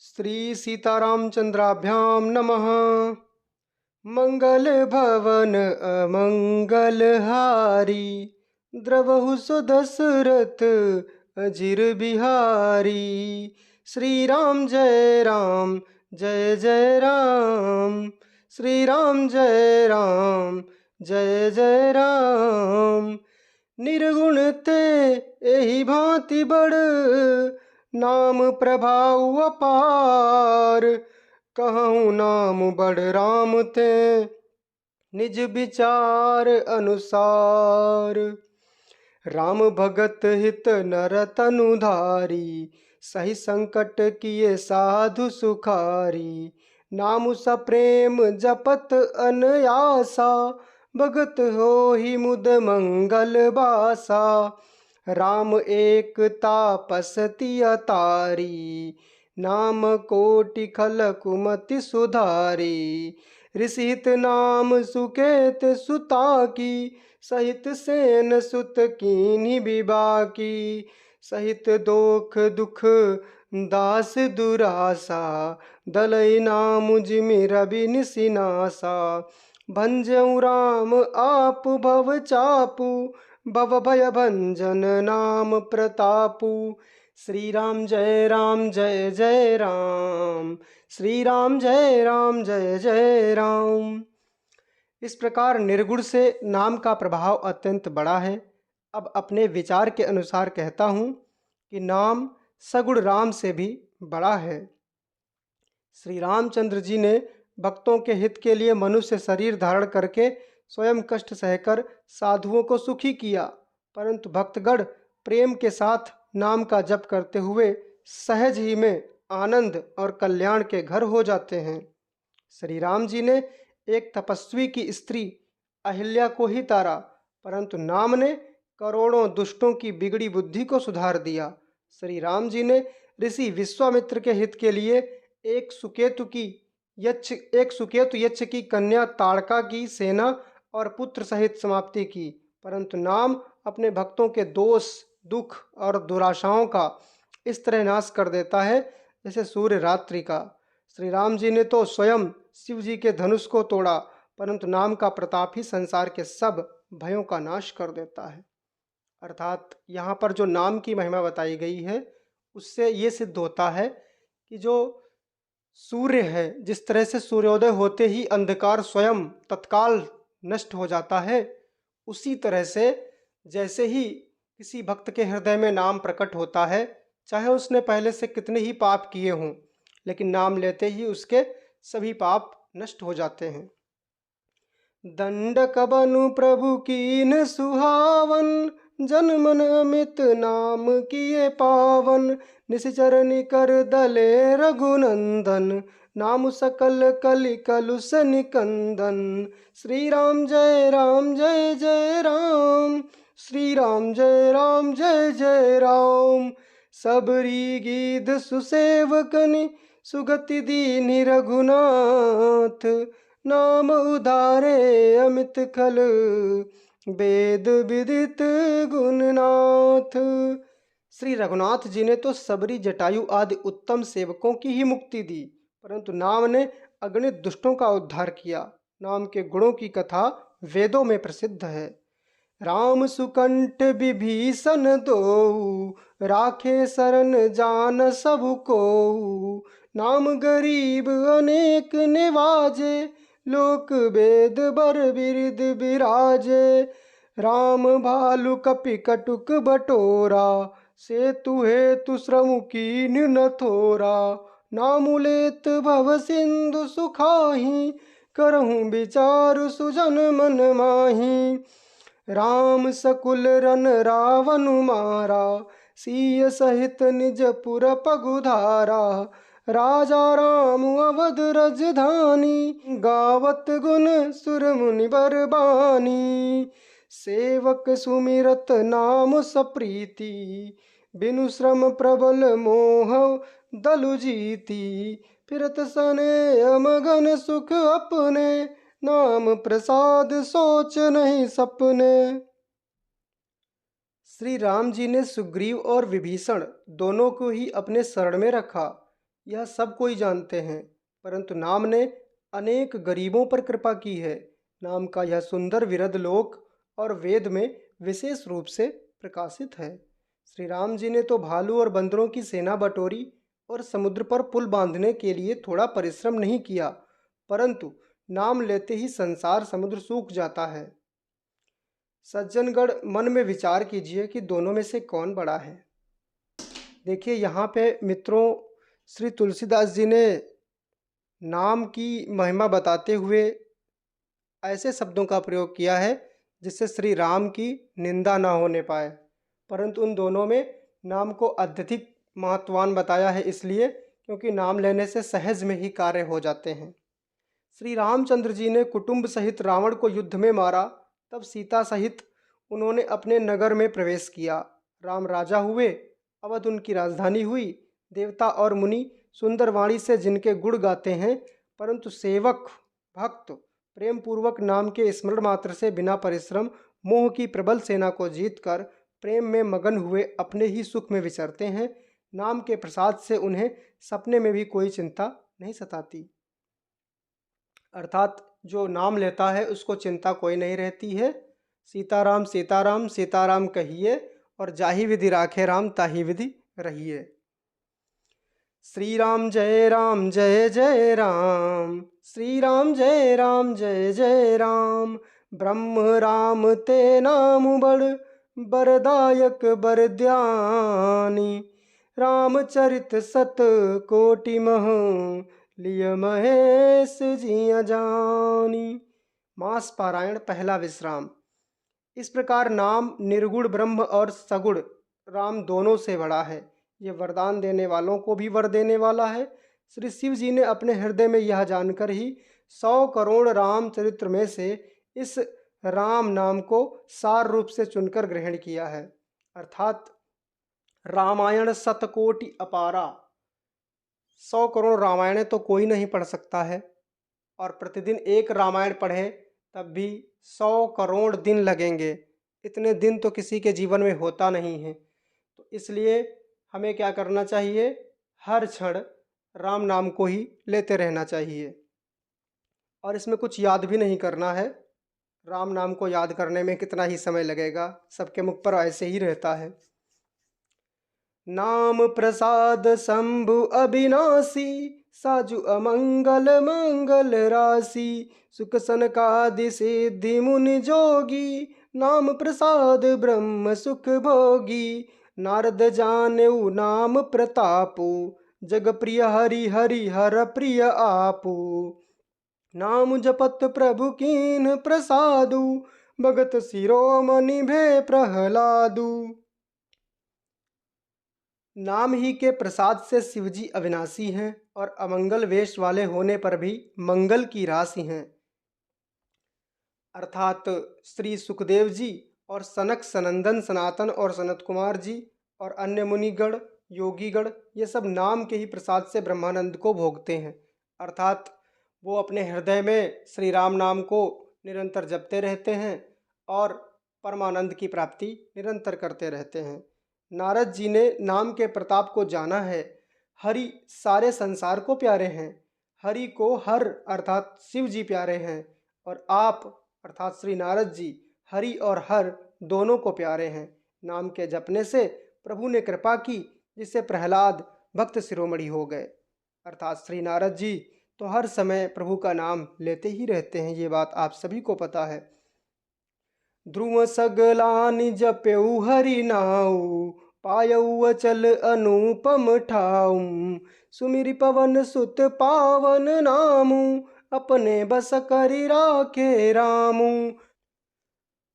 श्री सीतारामचंद्राभ्यां नमः। मंगल भवन अमंगल हारी, द्रवहु सो दशरथ अजिर बिहारी। श्री राम जय राम जय जय राम, श्री राम जय राम जय जय राम। निर्गुण ते एहि भांति बड़, नाम प्रभाव अपार। कहूँ नाम बड़ राम ते, निज विचार अनुसार। राम भगत हित नर तनु धारी, सही संकट किए साधु सुखारी। नाम सप्रेम जपत अनयासा, भगत होहि मुद मंगल बासा। राम एक तापस तिय तारी, नाम कोटि खल कुमति सुधारी। ऋषिहित नाम सुकेत सुता की, सहित सेन सुत कीन्ही बिबाकी। सहित दोख दुख दास दुरासा, दलई नाम जिमि रवि निसिनासा। भंजऊ राम आप भव चापू, भव भय भंजन नाम प्रतापू। श्री राम जय जय राम, श्री राम जय जय राम। इस प्रकार निर्गुण से नाम का प्रभाव अत्यंत बड़ा है। अब अपने विचार के अनुसार कहता हूँ कि नाम सगुण राम से भी बड़ा है। श्री रामचंद्र जी ने भक्तों के हित के लिए मनुष्य शरीर धारण करके स्वयं कष्ट सहकर साधुओं को सुखी किया, परंतु भक्तगण प्रेम के साथ नाम का जप करते हुए सहज ही में आनंद और कल्याण के घर हो जाते हैं। श्री राम जी ने एक तपस्वी की स्त्री अहिल्या को ही तारा, परंतु नाम ने करोड़ों दुष्टों की बिगड़ी बुद्धि को सुधार दिया। श्री राम जी ने ऋषि विश्वामित्र के हित के लिए एक सुकेतु यक्ष की कन्या ताड़का की सेना और पुत्र सहित समाप्ति की, परंतु नाम अपने भक्तों के दोष दुख और दुराशाओं का इस तरह नाश कर देता है जैसे सूर्य रात्रि का। श्री राम जी ने तो स्वयं शिव जी के धनुष को तोड़ा, परंतु नाम का प्रताप ही संसार के सब भयों का नाश कर देता है। अर्थात यहाँ पर जो नाम की महिमा बताई गई है उससे ये सिद्ध होता है कि जो सूर्य है, जिस तरह से सूर्योदय होते ही अंधकार स्वयं तत्काल नष्ट हो जाता है, उसी तरह से जैसे ही किसी भक्त के हृदय में नाम प्रकट होता है, चाहे उसने पहले से कितने ही पाप किए हों, लेकिन नाम लेते ही उसके सभी पाप नष्ट हो जाते हैं। दंडक बनु प्रभु कीन सुहावन, जन मन अमित नाम किए पावन। निश्चर निकर दले रघुनंदन, नाम सकल कलि कलुष निकंदन। श्री राम जय जय राम, श्री राम जय जय राम। सबरी गीध सुसेवकनि, सुगति दीनि रघुनाथ। नाम उधारे अमित खल, वेद विदित गुणनाथ। श्री रघुनाथ जी ने तो सबरी जटायु आदि उत्तम सेवकों की ही मुक्ति दी, परंतु नाम ने अगणित दुष्टों का उद्धार किया। नाम के गुणों की कथा वेदों में प्रसिद्ध है। राम सुकंठ विभीषण दो, राखे शरण जान सब को। नाम गरीब अनेक निवाजे, लोक वेद बर बिरद बिराजे। राम भालु कपि कटुक बटोरा, सेतु हेतु श्रम कीन न थोरा। नाम लेत भव सिंधु सुखाही, करहूँ विचार सुजन मन माही। राम सकुल रन रावण मारा, सीय सहित निज पुर पगुधारा। राजा राम अवध रजधानी, गावत गुण सुर मुनि बरबानी। सेवक सुमिरत नाम सप्रीति, बिनु श्रम प्रबल मोह दलु जीति। फिरत सने मगन सुख अपने, नाम प्रसाद सोच नहीं सपने। श्री राम जी ने सुग्रीव और विभीषण दोनों को ही अपने शरण में रखा। यह सब कोई जानते हैं, परंतु नाम ने अनेक गरीबों पर कृपा की है। नाम का यह सुंदर विरध लोक और वेद में विशेष रूप से प्रकाशित है। श्री राम जी ने तो भालू और बंदरों की सेना बटोरी और समुद्र पर पुल बांधने के लिए थोड़ा परिश्रम नहीं किया, परंतु नाम लेते ही संसार समुद्र सूख जाता है। सज्जनगण, मन में विचार कीजिए कि दोनों में से कौन बड़ा है। देखिए यहाँ पे मित्रों, श्री तुलसीदास जी ने नाम की महिमा बताते हुए ऐसे शब्दों का प्रयोग किया है जिससे श्री राम की निंदा ना होने पाए, परंतु उन दोनों में नाम को अत्यधिक महत्वान बताया है, इसलिए क्योंकि नाम लेने से सहज में ही कार्य हो जाते हैं। श्री रामचंद्र जी ने कुटुंब सहित रावण को युद्ध में मारा, तब सीता सहित उन्होंने अपने नगर में प्रवेश किया। राम राजा हुए, अवध उनकी राजधानी हुई। देवता और मुनि सुंदर वाणी से जिनके गुण गाते हैं, परंतु सेवक भक्त प्रेम पूर्वक नाम के स्मरण मात्र से बिना परिश्रम मोह की प्रबल सेना को जीतकर प्रेम में मगन हुए अपने ही सुख में विचरते हैं। नाम के प्रसाद से उन्हें सपने में भी कोई चिंता नहीं सताती। अर्थात जो नाम लेता है उसको चिंता कोई नहीं रहती है। सीताराम सीताराम सीताराम कहिए और जाहि विधि राखे राम ताहि विधि रहिए। श्री राम जय जय राम, श्री राम जय जय राम। ब्रह्म राम ते नाम बड़ बरदायक बरद्यानी। रामचरित सत कोटि मह लिय महेश जिया जानी। मास पारायण पहला विश्राम। इस प्रकार नाम निर्गुण ब्रह्म और सगुण राम दोनों से बड़ा है। ये वरदान देने वालों को भी वर देने वाला है। श्री शिव जी ने अपने हृदय में यह जानकर ही 100 करोड़ रामचरित्र में से इस राम नाम को सार रूप से चुनकर ग्रहण किया है। अर्थात रामायण शतकोटि अपारा, 100 करोड़ रामायणें तो कोई नहीं पढ़ सकता है, और प्रतिदिन एक रामायण पढ़े तब भी 100 करोड़ दिन लगेंगे। इतने दिन तो किसी के जीवन में होता नहीं है। तो इसलिए हमें क्या करना चाहिए, हर क्षण राम नाम को ही लेते रहना चाहिए, और इसमें कुछ याद भी नहीं करना है। राम नाम को याद करने में कितना ही समय लगेगा, सबके मुख पर ऐसे ही रहता है। नाम प्रसाद शंभु अविनाशी, साजु अमंगल मंगल राशि। सुख सनकादि सिद्धि मुनि जोगी, नाम प्रसाद ब्रह्म सुख भोगी। नारद जानेऊ नाम प्रतापु, जग प्रिय हरि हरि हर प्रिय आपू। नाम जपत प्रभु कीन प्रसादु, भगत शिरोमणि भे प्रहलादु। नाम ही के प्रसाद से शिवजी अविनाशी हैं और अमंगल वेश वाले होने पर भी मंगल की राशि हैं। अर्थात श्री सुखदेव जी और सनक सनंदन सनातन और सनत कुमार जी और अन्य मुनिगण योगीगण ये सब नाम के ही प्रसाद से ब्रह्मानंद को भोगते हैं। अर्थात वो अपने हृदय में श्री राम नाम को निरंतर जपते रहते हैं और परमानंद की प्राप्ति निरंतर करते रहते हैं। नारद जी ने नाम के प्रताप को जाना है। हरि सारे संसार को प्यारे हैं। हरि को हर अर्थात शिव जी प्यारे हैं, और आप अर्थात श्री नारद जी हरि और हर दोनों को प्यारे हैं। नाम के जपने से प्रभु ने कृपा की, जिससे प्रहलाद भक्त शिरोमणि हो गए। अर्थात श्री नारद जी तो हर समय प्रभु का नाम लेते ही रहते हैं, ये बात आप सभी को पता है। ध्रुव सगलानि जपेऊ हरि नाऊ, पायऊ अचल अनुपम ठाऊ। सुमिरि पवन सुत पावन नामू, अपने बस करि राखे रामू।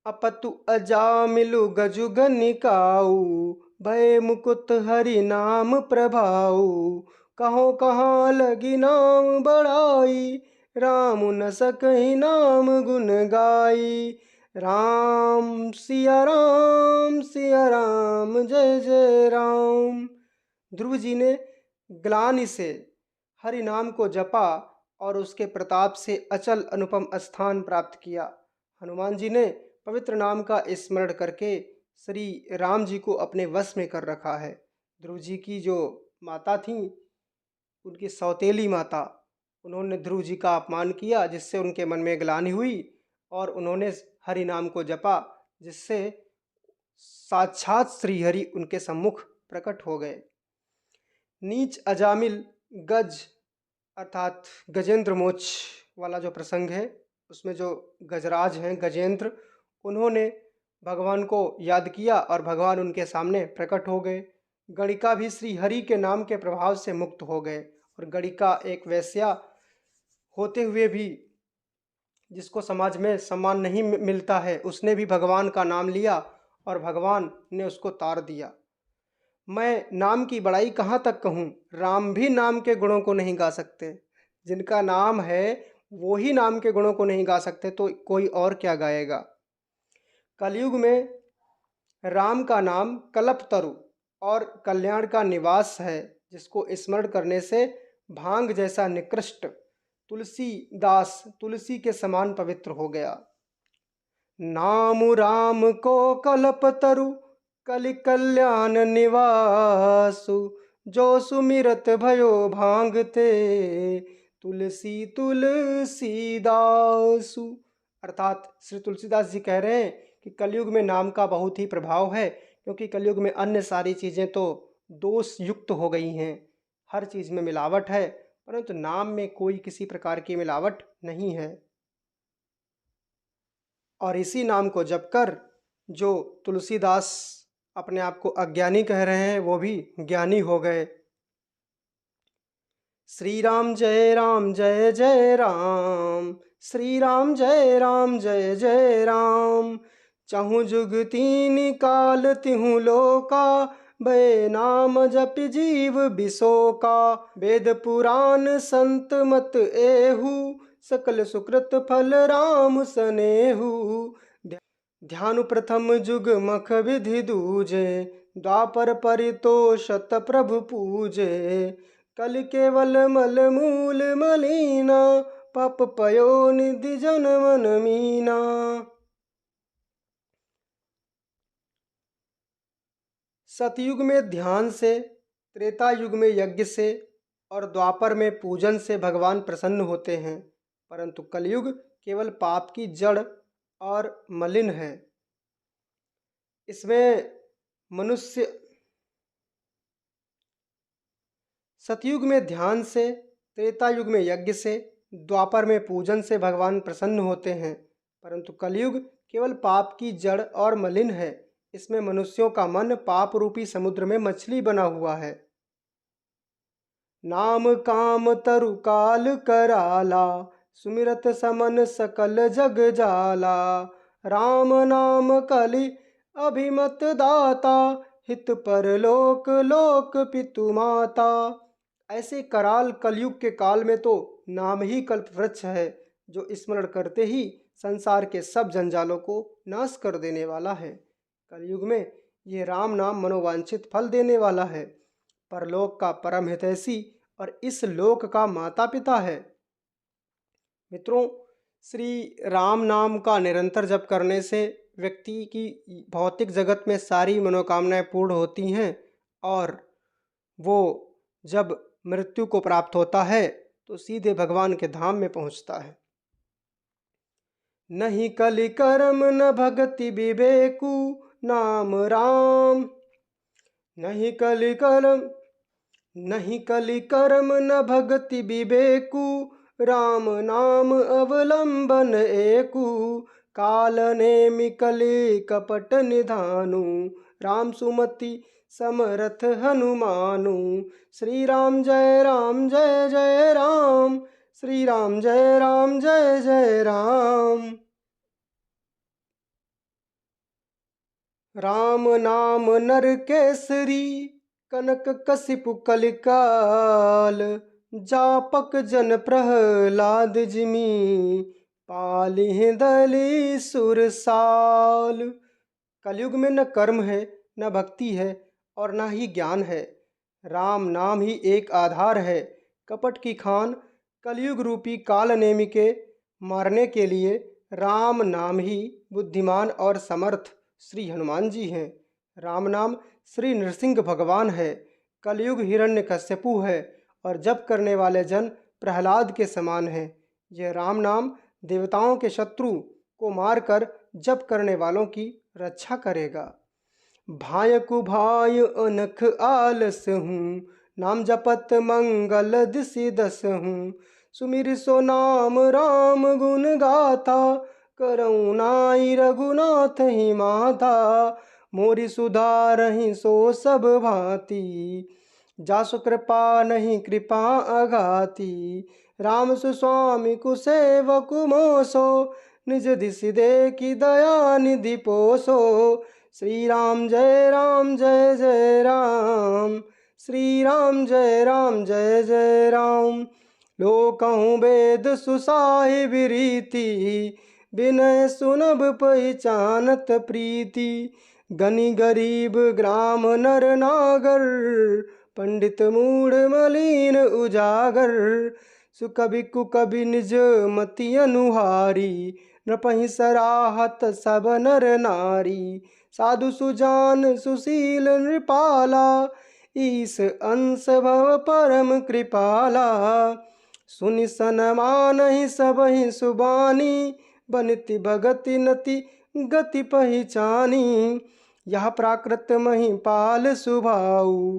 अपतु अजामिलु गजु गनिकाऊ, भय मुकुत हरि नाम प्रभाऊ। कहो कहाँ लगी नाम बढ़ाई, राम न सकहि नाम गुण गाई। राम सिया राम जय जय राम। ध्रुव जी ने ग्लानि से हरि नाम को जपा और उसके प्रताप से अचल अनुपम स्थान प्राप्त किया। हनुमान जी ने पवित्र नाम का स्मरण करके श्री राम जी को अपने वश में कर रखा है। ध्रुव जी की जो माता थीं उनकी सौतेली माता, उन्होंने ध्रुव जी का अपमान किया, जिससे उनके मन में ग्लानि हुई और उन्होंने हरि नाम को जपा, जिससे साक्षात श्री हरि उनके सम्मुख प्रकट हो गए। नीच अजामिल गज अर्थात गजेंद्र मोक्ष वाला जो प्रसंग है, उसमें जो गजराज हैं गजेंद्र, उन्होंने भगवान को याद किया और भगवान उनके सामने प्रकट हो गए। गणिका भी श्री हरि के नाम के प्रभाव से मुक्त हो गए और गणिका एक वैश्या होते हुए भी जिसको समाज में सम्मान नहीं मिलता है, उसने भी भगवान का नाम लिया और भगवान ने उसको तार दिया। मैं नाम की बड़ाई कहाँ तक कहूँ, राम भी नाम के गुणों को नहीं गा सकते। जिनका नाम है वो ही नाम के गुणों को नहीं गा सकते, तो कोई और क्या गाएगा। कलयुग में राम का नाम कल्पतरु और कल्याण का निवास है, जिसको स्मरण करने से भांग जैसा निकृष्ट तुलसीदास तुलसी के समान पवित्र हो गया। नाम राम को कल्पतरु कलि कल्याण निवासु, जो सुमिरत भयो भांगते तुलसी तुलसीदासु। अर्थात श्री तुलसीदास जी कह रहे हैं कि कलयुग में नाम का बहुत ही प्रभाव है, क्योंकि कलयुग में अन्य सारी चीज़ें तो दोष युक्त हो गई हैं, हर चीज़ में मिलावट है, परंतु नाम में कोई किसी प्रकार की मिलावट नहीं है। और इसी नाम को जपकर जो तुलसीदास अपने आप को अज्ञानी कह रहे हैं, वो भी ज्ञानी हो गए। श्री राम जय जय राम, श्री राम जय जय राम। चहु जुग तीन काल तिहु लोका, भय नाम जप जीव बिसोका। वेद पुराण संत मत एहु, सकल सुकृत फल राम सनेहु। ध्यान प्रथम जुग मख विधि दूजे, द्वापर परितोषत प्रभु पूजे। कल केवल मल मूल मलीना, पाप पयो निधि जन मन मीना। सतयुग में ध्यान से, त्रेता युग में यज्ञ से और द्वापर में पूजन से भगवान प्रसन्न होते हैं, परंतु कलयुग केवल पाप की जड़ और मलिन है। इसमें मनुष्य सतयुग में ध्यान से, त्रेता युग में यज्ञ से, द्वापर में पूजन से भगवान प्रसन्न होते हैं, परंतु कलयुग केवल पाप की जड़ और मलिन है। इसमें मनुष्यों का मन पाप रूपी समुद्र में मछली बना हुआ है। नाम काम तरु काल कराला, सुमिरत समन सकल जग जाला। राम नाम कलि अभिमत दाता, हित पर लोक लोक पितु माता। ऐसे कराल कलयुग के काल में तो नाम ही कल्प वृक्ष है, जो स्मरण करते ही संसार के सब जंजालों को नाश कर देने वाला है। कलयुग में ये राम नाम मनोवांछित फल देने वाला है, परलोक का परम हितैषी और इस लोक का माता पिता है। मित्रों, श्री राम नाम का निरंतर जप करने से व्यक्ति की भौतिक जगत में सारी मनोकामनाएं पूर्ण होती हैं और वो जब मृत्यु को प्राप्त होता है तो सीधे भगवान के धाम में पहुंचता है। नहीं कलि कर्म न भक्ति विवेकु, नाम राम। नहीं कलि कर्म न भक्ति विवेकु, राम नाम अवलंबन एकु। काल नेमि कलि कपट निधानु, राम सुमति समरथ हनुमानु। श्री राम जय जय राम, श्री राम जय जय राम। राम नाम नर केसरी, कनक कसिपु कलिकाल। जापक जन प्रहलाद जिमी, पालिह दली सुरसाल। कलयुग में न कर्म है, न भक्ति है और न ही ज्ञान है। राम नाम ही एक आधार है। कपट की खान कलयुग रूपी काल नेमि के मारने के लिए राम नाम ही बुद्धिमान और समर्थ श्री हनुमान जी हैं। राम नाम श्री नृसिंह भगवान है। कलयुग हिरण्यकश्यपु है और जप करने वाले जन प्रहलाद के समान हैं। यह राम नाम देवताओं के शत्रु को मारकर जप करने वालों की रक्षा करेगा। भाय कुभाय अनख आलस हूँ, नाम जपत मंगल दिसि दस हूँ। सुमिर सो नाम राम गुण गाथा, करऊँ नाई रघुनाथ ही माथा। मोरी सुधारहि सो सब भांति, जासु कृपा नहीं कृपा अघाती। राम सुस्वामी कुसेवक मोसो, निज दिसि देखि दया निधि पोसो। श्री राम जय राम जय जय राम, श्री राम जय राम जय जय राम। लोकहु वेद सुसाहिब रीति, विनय सुनब पहिचानत प्रीति। गनि गरीब ग्राम नर नागर, पंडित मूढ़ मलिन उजागर। सुकवि कुकवि निज मति अनुहारी, नृपहि सराहत सब नर नारी। साधु सुजान सुशील नृपाला, ईस अंश भव परम कृपाला। सुनि सनमानहि सबहि सुबानी, बनिति भगति नति गति पहिचानी। यह प्राकृत महिपाल सुभाऊ,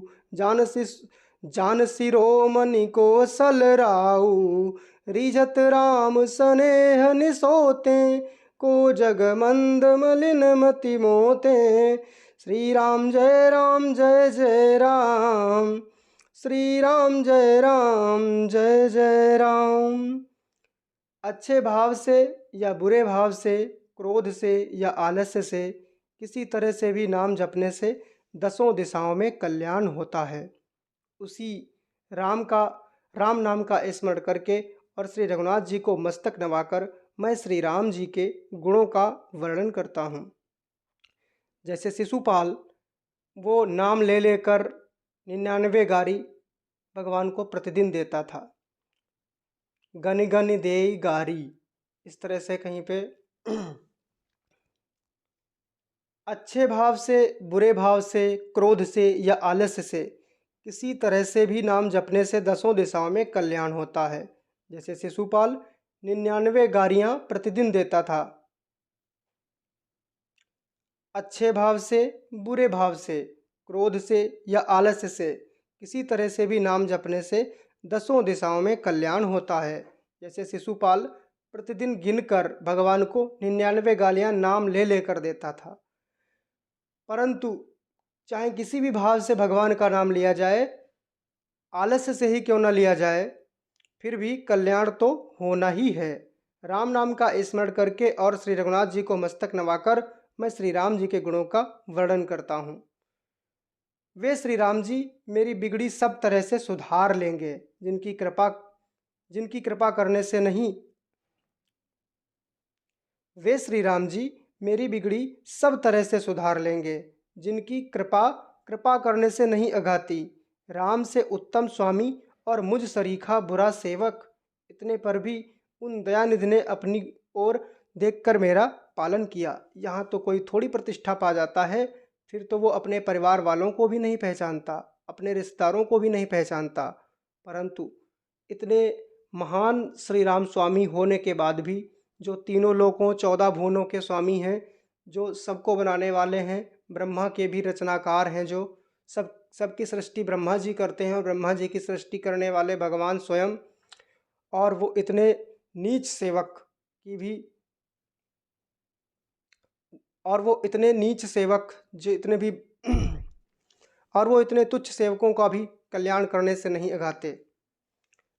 जान शिरोमणि कौशल राऊ। रिझत राम सनेह निसोते, को जग मंद मलिन मति मोते। श्री राम जय राम जय जय राम, श्री राम जय राम जय जय राम। अच्छे भाव से या बुरे भाव से, क्रोध से या आलस्य से, किसी तरह से भी नाम जपने से दसों दिशाओं में कल्याण होता है। उसी राम नाम का स्मरण करके और श्री रघुनाथ जी को मस्तक नवाकर मैं श्री राम जी के गुणों का वर्णन करता हूँ। जैसे शिशुपाल वो नाम ले लेकर 99 गारी भगवान को प्रतिदिन देता था। गनि गनि देई गारी, इस तरह से कहीं पे अच्छे भाव से, बुरे भाव से, क्रोध से या आलस्य से किसी तरह से भी नाम जपने से दसों दिशाओं में कल्याण होता है। जैसे शिशुपाल 99 गारियां प्रतिदिन देता था। अच्छे भाव से, बुरे भाव से, क्रोध से या आलस्य से किसी तरह से भी नाम जपने से दसों दिशाओं में कल्याण होता है। जैसे शिशुपाल प्रतिदिन गिनकर भगवान को 99 गालियां नाम ले लेकर देता था। परंतु चाहे किसी भी भाव से भगवान का नाम लिया जाए, आलस्य से ही क्यों न लिया जाए, फिर भी कल्याण तो होना ही है। राम नाम का स्मरण करके और श्री रघुनाथ जी को मस्तक नवाकर मैं श्री राम जी के गुणों का वर्णन करता हूँ। वे श्री राम जी मेरी बिगड़ी सब तरह से सुधार लेंगे, जिनकी कृपा करने से नहीं, वे श्री राम जी मेरी बिगड़ी सब तरह से सुधार लेंगे, जिनकी कृपा करने से नहीं अघाती। राम से उत्तम स्वामी और मुझ सरीखा बुरा सेवक, इतने पर भी उन दयानिधि ने अपनी ओर देखकर मेरा पालन किया। यहाँ तो कोई थोड़ी प्रतिष्ठा पा जाता है, फिर तो वो अपने परिवार वालों को भी नहीं पहचानता, अपने रिश्तेदारों को भी नहीं पहचानता। परंतु इतने महान श्री राम स्वामी होने के बाद भी, जो तीनों लोकों 14 भुवनों के स्वामी हैं, जो सबको बनाने वाले हैं, ब्रह्मा के भी रचनाकार हैं, जो सबकी सृष्टि ब्रह्मा जी करते हैं और ब्रह्मा जी की सृष्टि करने वाले भगवान स्वयं, और वो इतने नीच सेवक की भी, और वो इतने नीच सेवक जो इतने भी और वो इतने तुच्छ सेवकों का भी कल्याण करने से नहीं अघाते।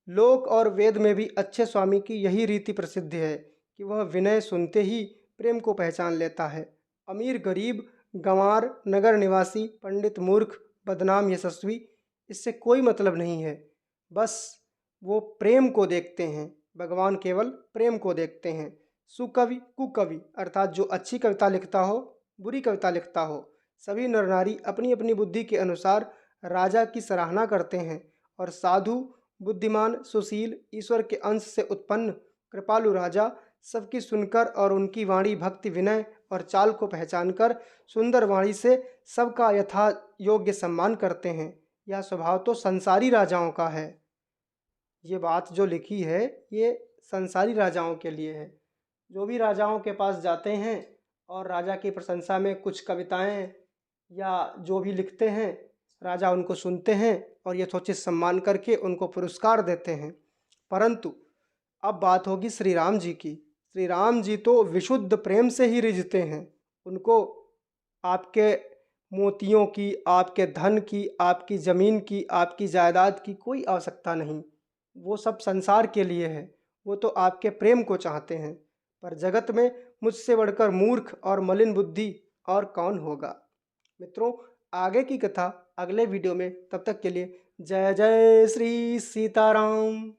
लोक और वेद में भी अच्छे स्वामी की यही रीति प्रसिद्ध है कि वह विनय सुनते ही प्रेम को पहचान लेता है। अमीर गरीब, गंवार नगर निवासी, पंडित मूर्ख, बदनाम यशस्वी, इससे कोई मतलब नहीं है। बस वो प्रेम को देखते हैं, भगवान केवल प्रेम को देखते हैं। सुकवि कुकवि अर्थात जो अच्छी कविता लिखता हो, बुरी कविता लिखता हो, सभी नर नारी अपनी अपनी बुद्धि के अनुसार राजा की सराहना करते हैं। और साधु, बुद्धिमान, सुशील, ईश्वर के अंश से उत्पन्न कृपालु राजा सबकी सुनकर और उनकी वाणी भक्ति, विनय और चाल को पहचानकर सुंदर वाणी से सबका यथा योग्य सम्मान करते हैं। यह स्वभाव तो संसारी राजाओं का है। ये बात जो लिखी है ये संसारी राजाओं के लिए है। जो भी राजाओं के पास जाते हैं और राजा की प्रशंसा में कुछ कविताएं या जो भी लिखते हैं, राजा उनको सुनते हैं और यथोचित सम्मान करके उनको पुरस्कार देते हैं। परंतु अब बात होगी श्री राम जी की। श्री राम जी तो विशुद्ध प्रेम से ही रिझते हैं। उनको आपके मोतियों की, आपके धन की, आपकी ज़मीन की, आपकी जायदाद की कोई आवश्यकता नहीं। वो सब संसार के लिए है। वो तो आपके प्रेम को चाहते हैं। पर जगत में मुझसे बढ़कर मूर्ख और मलिन बुद्धि और कौन होगा। मित्रों, आगे की कथा अगले वीडियो में। तब तक के लिए जय जय श्री सीताराम।